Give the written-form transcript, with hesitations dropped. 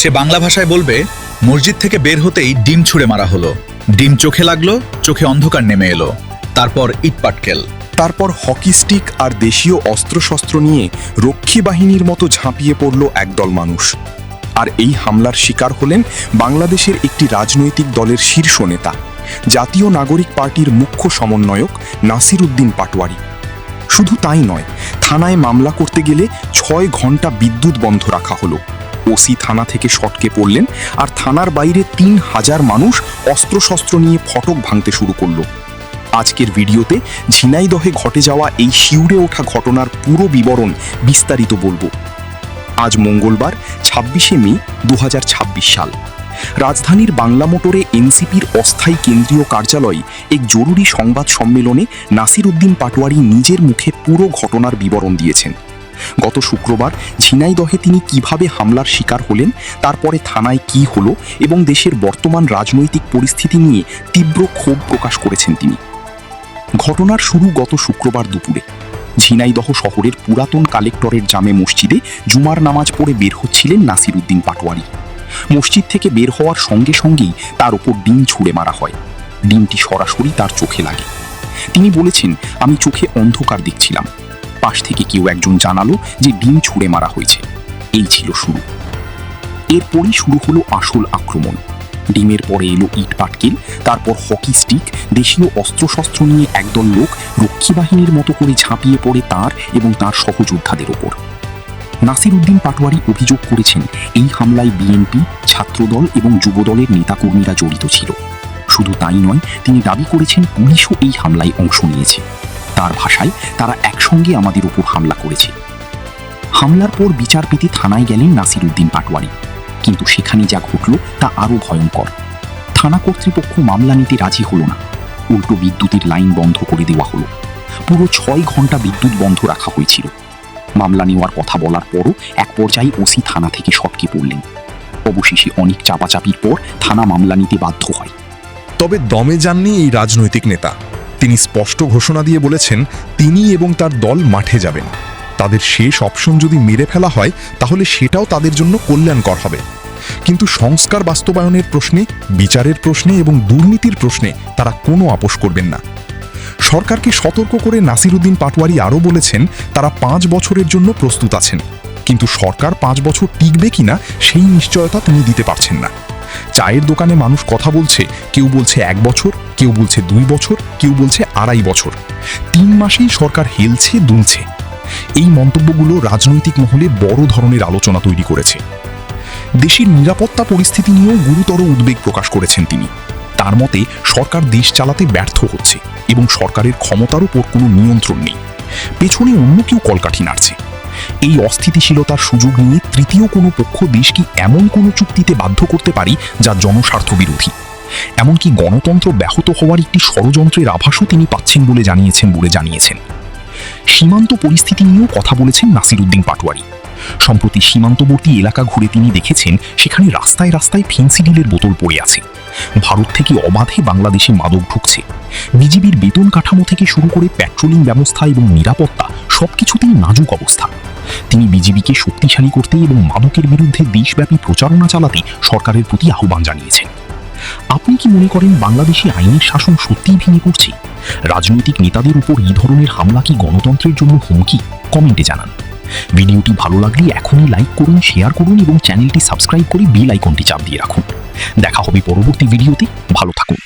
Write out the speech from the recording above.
সে বাংলা ভাষায় বলবে, মসজিদ থেকে বের হতেই ডিম ছুঁড়ে মারা হলো, ডিম চোখে লাগলো, চোখে অন্ধকার নেমে এলো, তারপর ইটপাটকেল। তারপর হকি স্টিক আর দেশীয় অস্ত্রশস্ত্র নিয়ে রক্ষী বাহিনীর মতো ঝাঁপিয়ে পড়ল একদল মানুষ। আর এই হামলার শিকার হলেন বাংলাদেশের একটি রাজনৈতিক দলের শীর্ষ নেতা, জাতীয় নাগরিক পার্টির মুখ্য সমন্বয়ক নাসির উদ্দিন পাটোয়ারি। শুধু তাই নয়, থানায় মামলা করতে গেলে 6 ঘন্টা বিদ্যুৎ বন্ধ রাখা হলো। ওসি থানা থেকে সটকে পড়লেন, আর থানার বাইরে 3000 মানুষ অস্ত্রশস্ত্র নিয়ে ফটক ভাঙতে শুরু করলো। আজকের ভিডিওতে ঝিনাইদহে ঘটে যাওয়া এই শিউরে ওঠা ঘটনার পুরো বিবরণ বিস্তারিত বলবো। আজ মঙ্গলবার 26শে মে 2026 সাল। রাজধানীর বাংলা মোটরে এনসিপির অস্থায়ী কেন্দ্রীয় কার্যালয়ে এক জরুরি সংবাদ সম্মেলনে নাসির উদ্দিন পাটোয়ারি নিজের মুখে পুরো ঘটনার বিবরণ দিয়েছেন। গত শুক্রবার ঝিনাইদহে তিনি কিভাবে হামলার শিকার হলেন, তারপরে থানায় কি হলো এবং দেশের বর্তমান রাজনৈতিক পরিস্থিতি নিয়ে তীব্র ক্ষোভ প্রকাশ করেছেন তিনি। ঘটনার শুরু গত শুক্রবার দুপুরে। ঝিনাইদহ শহরের পুরাতন কালেক্টরের জামে মসজিদে জুমার নামাজ পড়ে বের হচ্ছিলেন নাসির উদ্দিন পাটোয়ারি। মসজিদ থেকে বের হওয়ার সঙ্গে সঙ্গেই তার ওপর ডিম ছুঁড়ে মারা হয়। ডিমটি সরাসরি তার চোখে লাগে। তিনি বলেছেন, আমি চোখে অন্ধকার দেখছিলাম। পাশ থেকে কেউ একজন জানালো যে ডিম ছুঁড়ে মারা হয়েছে। এই ছিল শুরু। এরপরই শুরু হলো আসল আক্রমণ। ডিমের পরে এলো ইট পাটকেল, তারপর হকি স্টিক, দেশীয় অস্ত্রশস্ত্র নিয়ে একদল লোক রক্ষী বাহিনীর মতো করে ঝাঁপিয়ে পড়ে তার এবং তার সহযোদ্ধাদের ওপর। নাসির উদ্দিন পাটোয়ারি অভিযোগ করেছেন, এই হামলায় বিএনপি, ছাত্রদল এবং যুবদলের নেতাকর্মীরা জড়িত ছিল। শুধু তাই নয়, তিনি দাবি করেছেন পুলিশও এই হামলায় অংশ নিয়েছে। তার ভাষায়, তারা একসঙ্গে আমাদের উপর হামলা করেছে। হামলার পর বিচার পেতে থানায় গেলেন নাসির উদ্দিন পাটোয়ারি, কিন্তু সেখানে যা ঘটল তা আরও ভয়ঙ্কর। থানা কর্তৃপক্ষ মামলা নিতে রাজি হলো না, উল্টো বিদ্যুতের লাইন বন্ধ করে দেওয়া হলো। পুরো 6 ঘন্টা বিদ্যুৎ বন্ধ রাখা হয়েছিল। মামলা নেওয়ার কথা বলার পরও এক পর্যায়ে ওসি থানা থেকে সটকে পড়লেন। অবশেষে অনেক চাপাচাপির পর থানা মামলা নিতে বাধ্য হয়। তবে দমে যাননি এই রাজনৈতিক নেতা। তিনি স্পষ্ট ঘোষণা দিয়ে বলেছেন, তিনি এবং তার দল মাঠে যাবেন। তাদের শেষ অপশন যদি মেরে ফেলা হয়, তাহলে সেটাও তাদের জন্য কল্যাণকর হবে। কিন্তু সংস্কার বাস্তবায়নের প্রশ্নে, বিচারের প্রশ্নে এবং দুর্নীতির প্রশ্নে তারা কোনো আপোষ করবেন না। সরকারকে সতর্ক করে নাসির উদ্দিন পাটোয়ারি আরও বলেছেন, তারা 5 বছরের জন্য প্রস্তুত আছেন, কিন্তু সরকার 5 বছর টিকবে কিনা সেই নিশ্চয়তা তিনি দিতে পারছেন না। চায়ের দোকানে মানুষ কথা বলছে, কেউ বলছে 1 বছর, কেউ বলছে 2 বছর, কেউ বলছে 2.5 বছর। 3 মাসেই সরকার হেলছে দুলছে। এই মন্তব্যগুলো রাজনৈতিক মহলে বড় ধরনের আলোচনা তৈরি করেছে। দেশের নিরাপত্তা পরিস্থিতি নিয়েও গুরুতর উদ্বেগ প্রকাশ করেছেন তিনি। তার মতে, সরকার দেশ চালাতে ব্যর্থ হচ্ছে এবং সরকারের ক্ষমতার উপর কোনো নিয়ন্ত্রণ নেই। পেছনে অন্য কেউ কলকাঠি নাড়ছে। এই অস্থিতিশীলতার সুযোগ নিয়ে তৃতীয় কোনো পক্ষ দেশকে এমন কোনো চুক্তিতে বাধ্য করতে পারে যা জনস্বার্থ বিরোধী। এমনকি গণতন্ত্র ব্যাহত হওয়ার একটি ষড়যন্ত্রের আভাসও তিনি পাচ্ছেন বলে জানিয়েছেন। সীমান্ত পরিস্থিতি নিয়েও কথা বলেছেন নাসির উদ্দিন পাটোয়ারি। সম্প্রতি সীমান্তবর্তী এলাকা ঘুরে তিনি দেখেছেন, সেখানে রাস্তায় রাস্তায় ফেন্সিডিলের বোতল পড়ে আছে। ভারত থেকে অবাধে বাংলাদেশে মাদক ঢুকছে। বিজিবির বেতন কাঠামো থেকে শুরু করে পেট্রোলিং ব্যবস্থা এবং নিরাপত্তা সবকিছুতেই নাজুক অবস্থা। তিনি বিজিবিকে শক্তিশালী করতে এবং মাদকের বিরুদ্ধে দেশব্যাপী প্রচারণা চালাতে সরকারের প্রতি আহ্বান জানিয়েছেন। আপনি কি মনে করেন বাংলাদেশে আইনের শাসন সত্যিই ভেঙে পড়ছে? রাজনৈতিক নেতাদের উপর এই ধরনের হামলা কি গণতন্ত্রের জন্য হুমকি? কমেন্টে জানান। ভিডিওটি ভালো লাগলে এখনই লাইক করুন, শেয়ার করুন এবং চ্যানেলটি সাবস্ক্রাইব করে বেল আইকনটি চাপ দিয়ে রাখুন। দেখা হবে পরবর্তী ভিডিওতে। ভালো থাকুন।